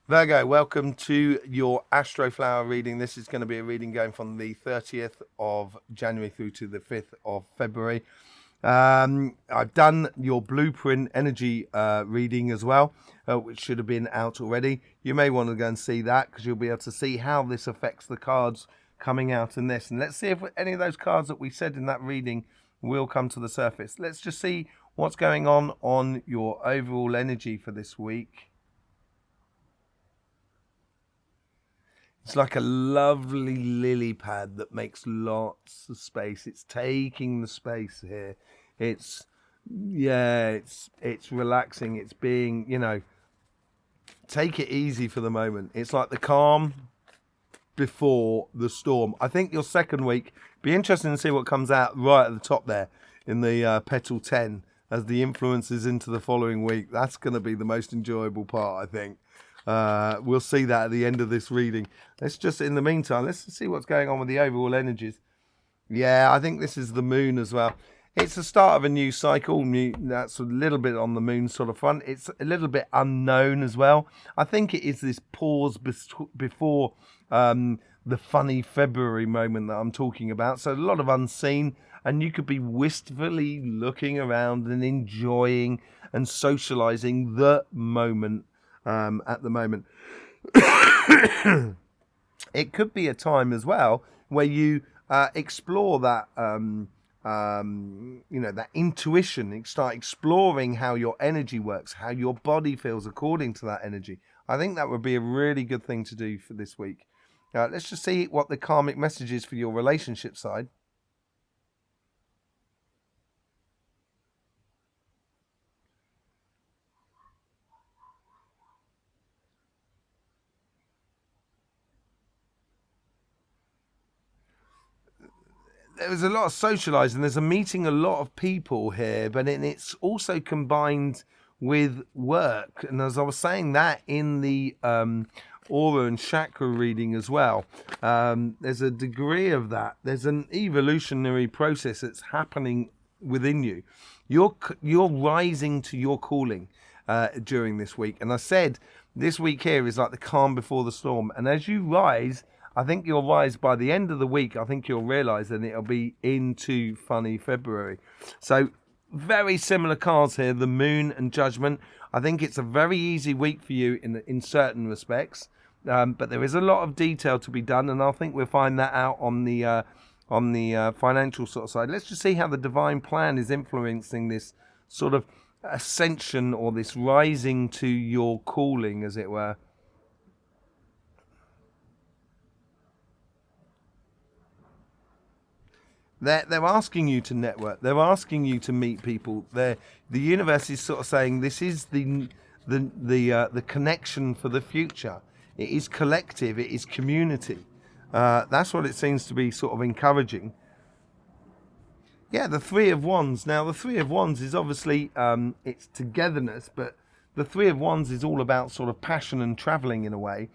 Virgo, welcome to your Astroflower reading. This is going to be a reading going from the 30th of January through to the 5th of February. I've done your blueprint energy reading as well, which should have been out already. You may want to go and see that because you'll be able to see how this affects the cards coming out in this. And let's see if any of those cards that we said in that reading will come to the surface. Let's just see what's going on your overall energy for this week. It's like a lovely lily pad that makes lots of space. It's taking the space here. It's relaxing. It's being, take it easy for the moment. It's like the calm before the storm. I think your second week, be interesting to see what comes out right at the top there in the petal 10 as the influences into the following week. That's going to be the most enjoyable part, I think. We'll see that at the end of this reading. In the meantime, let's see what's going on with the overall energies. Yeah, I think this is the moon as well. It's the start of a new cycle. That's a little bit on the moon sort of front. It's a little bit unknown as well. I think it is this pause before the funny February moment that I'm talking about. So a lot of unseen, and you could be wistfully looking around and enjoying and socializing the moment. At the moment, it could be a time as well where you explore that, that intuition. You start exploring how your energy works, how your body feels according to that energy. I think that would be a really good thing to do for this week. Let's just see what the karmic message is for your relationship side. There's a lot of socializing. There's a meeting a lot of people here, but it's also combined with work. And as I was saying that in the aura and chakra reading as well, there's a degree of that. There's an evolutionary process that's happening within you. You're rising to your calling during this week. And I said this week here is like the calm before the storm. And as you rise, I think you'll rise by the end of the week. I think you'll realise that it'll be into funny February. So very similar cards here, the moon and judgment. I think it's a very easy week for you in certain respects. But there is a lot of detail to be done, and I think we'll find that out on the financial sort of side. Let's just see how the divine plan is influencing this sort of ascension or this rising to your calling, as it were. They're asking you to network. They're asking you to meet people. The universe is sort of saying this is the connection for the future. It is collective. It is community. That's what it seems to be sort of encouraging. Yeah, the Three of Wands. Now, the Three of Wands is obviously it's togetherness, but the Three of Wands is all about sort of passion and traveling in a way.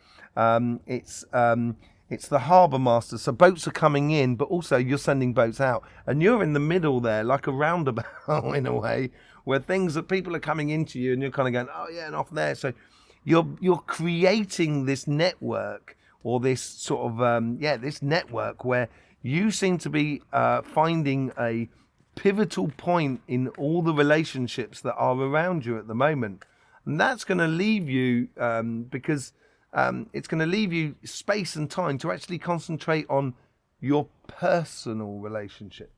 It's the harbour master. So boats are coming in, but also you're sending boats out. And you're in the middle there, like a roundabout in a way, where people are coming into you and you're kind of going, oh yeah, and off there. So you're creating this network or this sort of, this network where you seem to be finding a pivotal point in all the relationships that are around you at the moment. And that's going to leave you because... it's going to leave you space and time to actually concentrate on your personal relationship.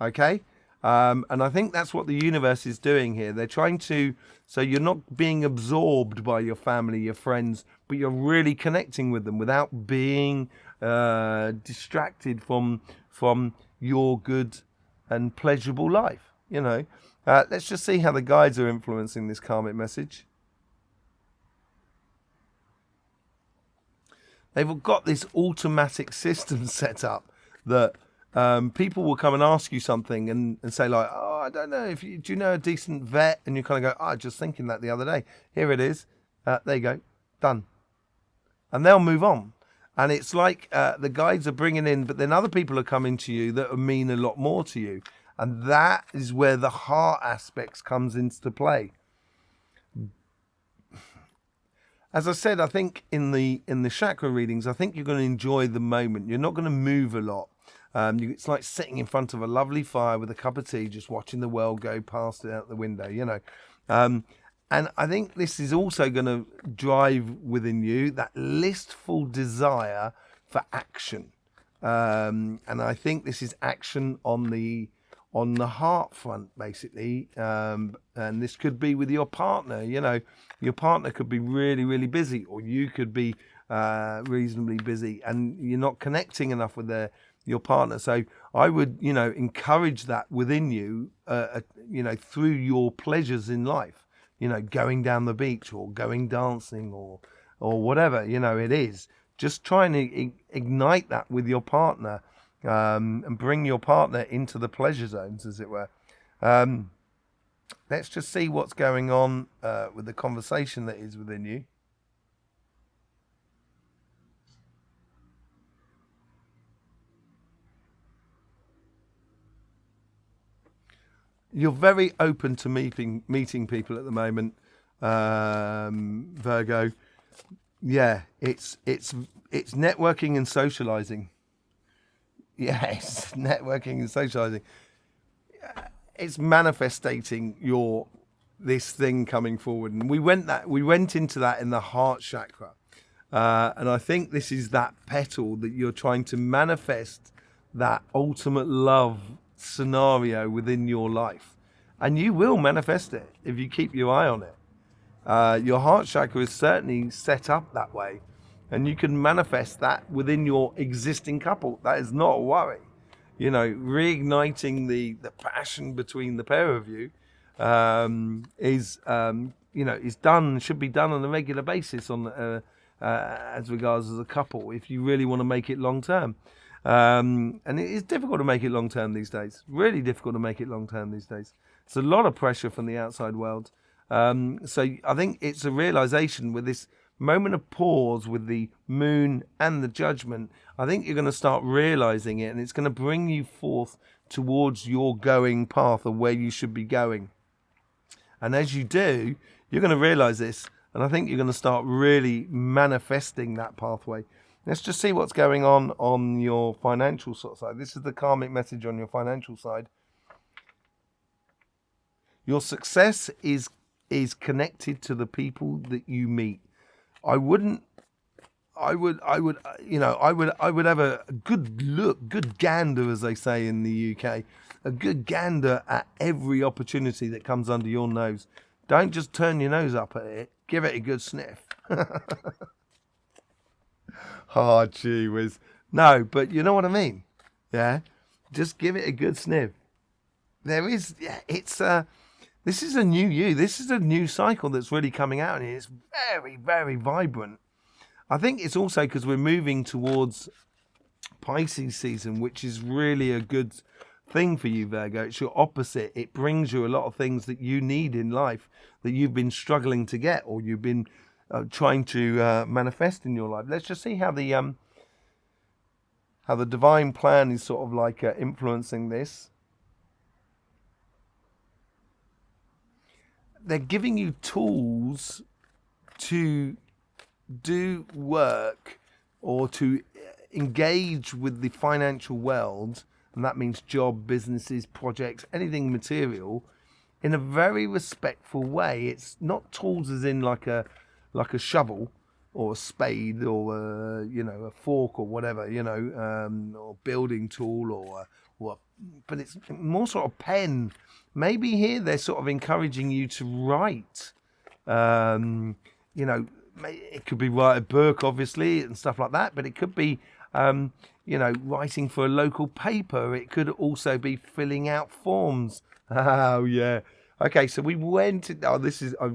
Okay? And I think that's what the universe is doing here. They're trying to, so you're not being absorbed by your family, your friends, but you're really connecting with them without being distracted from your good and pleasurable life. Let's just see how the guides are influencing this karmic message. They've got this automatic system set up that people will come and ask you something and say like, oh, I don't know, do you know a decent vet? And you kind of go, oh, I was just thinking that the other day. Here it is. There you go. Done. And they'll move on. And it's like the guides are bringing in, but then other people are coming to you that mean a lot more to you. And that is where the heart aspects comes into play. as I said, I think in the chakra readings, I think you're going to enjoy the moment. You're not going to move a lot. It's like sitting in front of a lovely fire with a cup of tea, just watching the world go past it out the window, And I think this is also going to drive within you that listful desire for action. And I think this is action on the heart front, basically. And this could be with your partner. Your partner could be really, really busy, or you could be reasonably busy, and you're not connecting enough with your partner. So I would, encourage that within you, through your pleasures in life. Going down the beach or going dancing or whatever, it is. Just trying to ignite that with your partner, and bring your partner into the pleasure zones, as it were. Let's just see what's going on with the conversation that is within you. You're very open to meeting people at the moment, Virgo. Yeah, it's networking and socializing. Yeah, it's networking and socializing. It's manifesting this thing coming forward, and we went into that in the heart chakra, and I think this is that petal that you're trying to manifest, that ultimate love scenario within your life, and you will manifest it if you keep your eye on it. Your heart chakra is certainly set up that way, and you can manifest that within your existing couple. That is not a worry. Reigniting the passion between the pair of you is done, should be done on a regular basis as regards as a couple, if you really want to make it long term. And it is difficult to make it long term these days. Really difficult to make it long term these days. It's a lot of pressure from the outside world. So I think it's a realization with this moment of pause with the moon and the judgment. I think you're going to start realizing it, and it's going to bring you forth towards your going path of where you should be going. And as you do, you're going to realize this, and I think you're going to start really manifesting that pathway. Let's just see what's going on your financial side. This is the karmic message on your financial side. Your success is connected to the people that you meet. I would have a good look, good gander, as they say in the UK, a good gander at every opportunity that comes under your nose. Don't just turn your nose up at it. Give it a good sniff. Oh, gee whiz. No, but you know what I mean? Yeah? Just give it a good sniff. This is a new you. This is a new cycle that's really coming out, and it's very, very vibrant. I think it's also because we're moving towards Pisces season, which is really a good thing for you, Virgo. It's your opposite. It brings you a lot of things that you need in life that you've been struggling to get, or you've been trying to manifest in your life. Let's just see how the divine plan is sort of like influencing this. They're giving you tools to do work or to engage with the financial world, and that means job, businesses, projects, anything material, in a very respectful way. It's not tools as in like a shovel or a spade or a fork or whatever, or building tool but it's more sort of pen. Maybe here they're sort of encouraging you to write. It could be write a book, obviously, and stuff like that, but it could be, writing for a local paper. It could also be filling out forms. Oh, yeah. Okay, so we went... it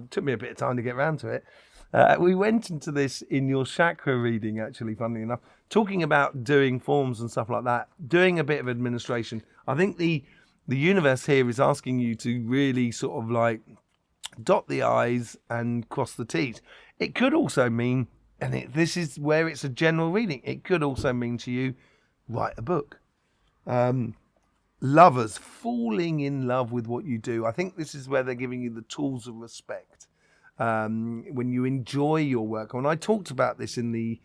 took me a bit of time to get around to it. We went into this in your chakra reading, actually, funnily enough, talking about doing forms and stuff like that, doing a bit of administration. I think the universe here is asking you to really sort of like dot the I's and cross the T's. It could also mean, this is where it's a general reading, it could also mean to you, write a book. Lovers, falling in love with what you do. I think this is where they're giving you the tools of respect. when you enjoy your work. And I talked about this in the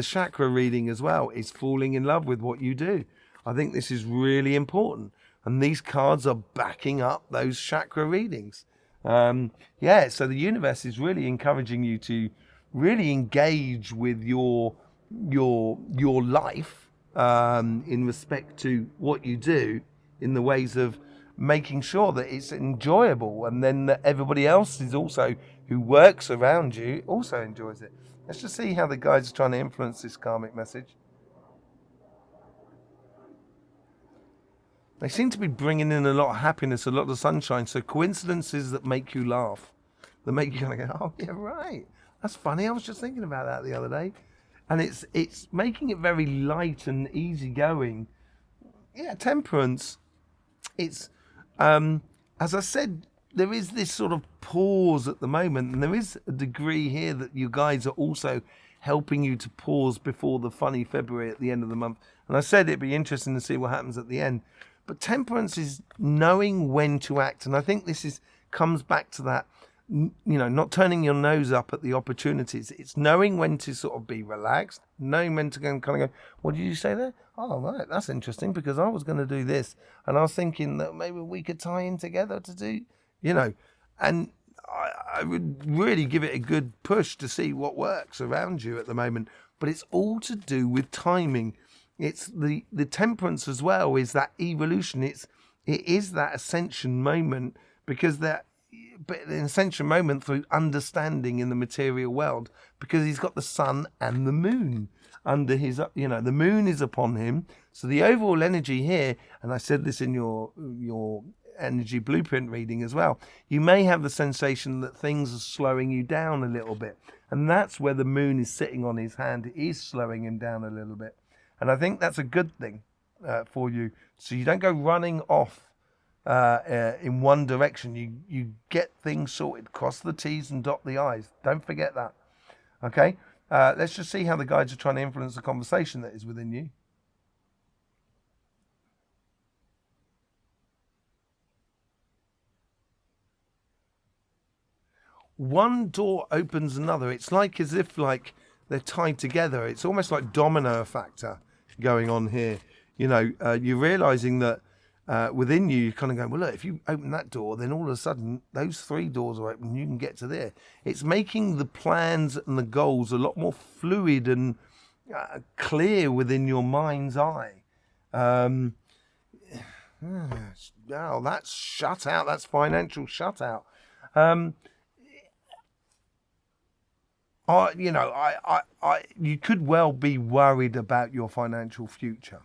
chakra reading as well, is falling in love with what you do. I think this is really important. And these cards are backing up those chakra readings. So the universe is really encouraging you to really engage with your life in respect to what you do, in the ways of making sure that it's enjoyable, and then that everybody else is also, who works around you, also enjoys it. Let's just see how the guides are trying to influence this karmic message. They seem to be bringing in a lot of happiness, a lot of sunshine. So coincidences that make you laugh, that make you kind of go, oh yeah, right, that's funny. I was just thinking about that the other day. And it's making it very light and easygoing. Yeah, temperance. It's, as I said, there is this sort of pause at the moment, and there is a degree here that you guys are also helping you to pause before the funny February at the end of the month. And I said it'd be interesting to see what happens at the end. But temperance is knowing when to act. And I think this comes back to that, not turning your nose up at the opportunities. It's knowing when to sort of be relaxed, knowing when to kind of go, what did you say there? Oh, right, that's interesting, because I was going to do this. And I was thinking that maybe we could tie in together to do, and I would really give it a good push to see what works around you at the moment. But it's all to do with timing. It's the temperance as well, is that evolution. It is that ascension moment, because an ascension moment through understanding in the material world, because he's got the sun and the moon under his, the moon is upon him. So the overall energy here, and I said this in your energy blueprint reading as well, you may have the sensation that things are slowing you down a little bit. And that's where the moon is sitting on his hand. It is slowing him down a little bit. And I think that's a good thing for you. So you don't go running off in one direction. You get things sorted. Cross the T's and dot the I's. Don't forget that. Okay? Let's just see how the guides are trying to influence the conversation that is within you. One door opens another. It's like as if they're tied together. It's almost like domino factor going on here. You're realizing that within you, you're kind of going, well, look, if you open that door, then all of a sudden those 3 doors are open and you can get to there. It's making the plans and the goals a lot more fluid and clear within your mind's eye. Now that's shut out. That's financial shutout. You could well be worried about your financial future.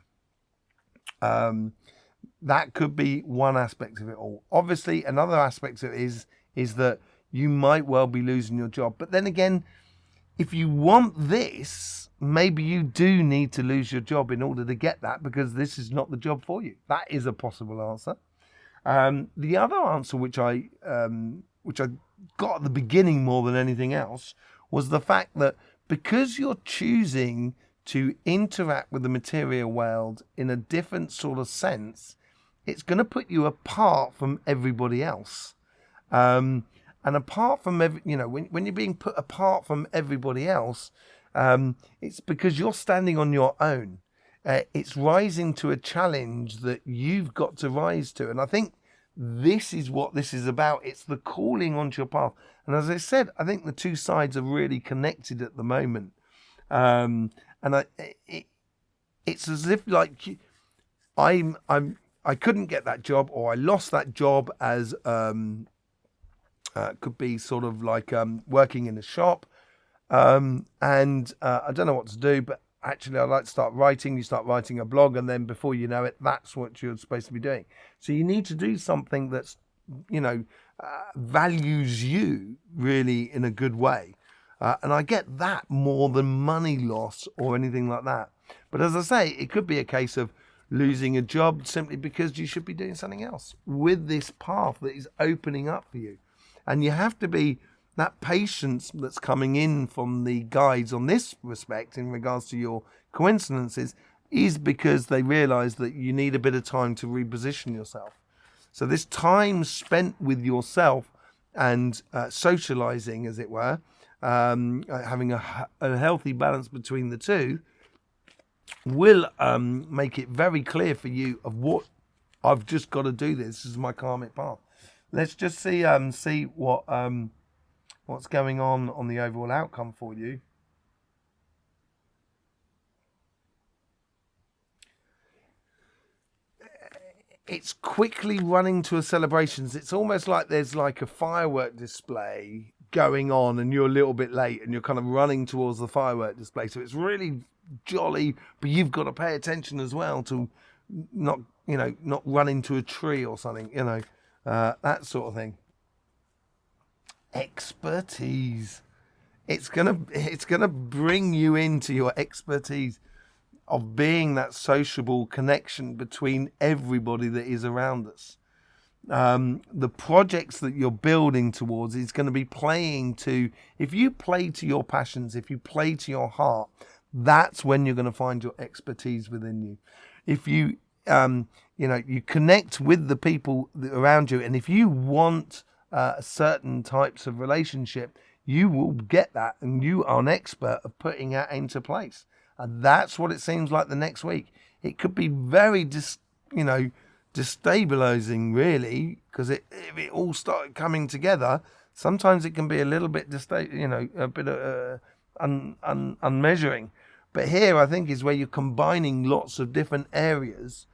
That could be one aspect of it all. Obviously, another aspect of it is that you might well be losing your job. But then again, if you want this, maybe you do need to lose your job in order to get that, because this is not the job for you. That is a possible answer. The other answer, which I got at the beginning more than anything else, was the fact that because you're choosing to interact with the material world in a different sort of sense, it's going to put you apart from everybody else. And apart from when you're being put apart from everybody else, it's because you're standing on your own. It's rising to a challenge that you've got to rise to. And I think this is what this is about. It's the calling onto your path. And as I said, I think the two sides are really connected at the moment. And it's as if I couldn't get that job, or I lost that job as could be sort of like working in a shop, and I don't know what to do, but actually I'd like to start writing. You start writing a blog, and then before you know it, that's what you're supposed to be doing. So you need to do something that's values you really in a good way. And I get that more than money loss or anything like that. But as I say, it could be a case of losing a job simply because you should be doing something else with this path that is opening up for you. And you have to be, that patience that's coming in from the guides on this respect in regards to your coincidences is because they realize that you need a bit of time to reposition yourself. So this time spent with yourself and socializing, as it were, having a healthy balance between the two, will make it very clear for you of what I've just got to do. This is my karmic path. Let's just see what what's going on the overall outcome for you. It's quickly running to a celebrations. It's almost like there's like a firework display going on and you're a little bit late and you're kind of running towards the firework display. So it's really jolly, but you've got to pay attention as well to not run into a tree or something, that sort of thing. Expertise. It's gonna bring you into your expertise of being that sociable connection between everybody that is around us. The projects that you're building towards is going to be playing to, if you play to your passions, if you play to your heart, that's when you're going to find your expertise within you. If you, you connect with the people around you, and if you want certain types of relationship, you will get that, and you are an expert of putting that into place. And that's what it seems like the next week. It could be very, destabilizing, really, because if it all started coming together, sometimes it can be a little bit, a bit unmeasuring. But here, I think, is where you're combining lots of different areas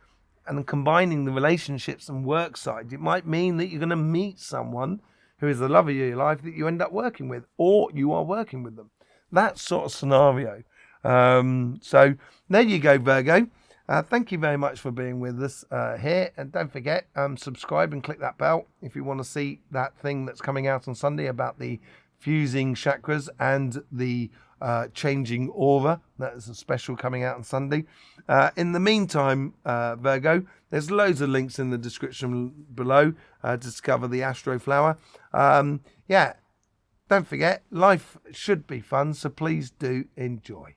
and combining the relationships and work side. It might mean that you're going to meet someone who is the love of your life that you end up working with, or you are working with them. That sort of scenario. So there you go, Virgo. Thank you very much for being with us here. And don't forget, subscribe and click that bell if you want to see that thing that's coming out on Sunday about the fusing chakras and the changing aura. That is a special coming out on Sunday. In the meantime, Virgo, there's loads of links in the description below to discover the Astroflower. Don't forget, life should be fun, so please do enjoy.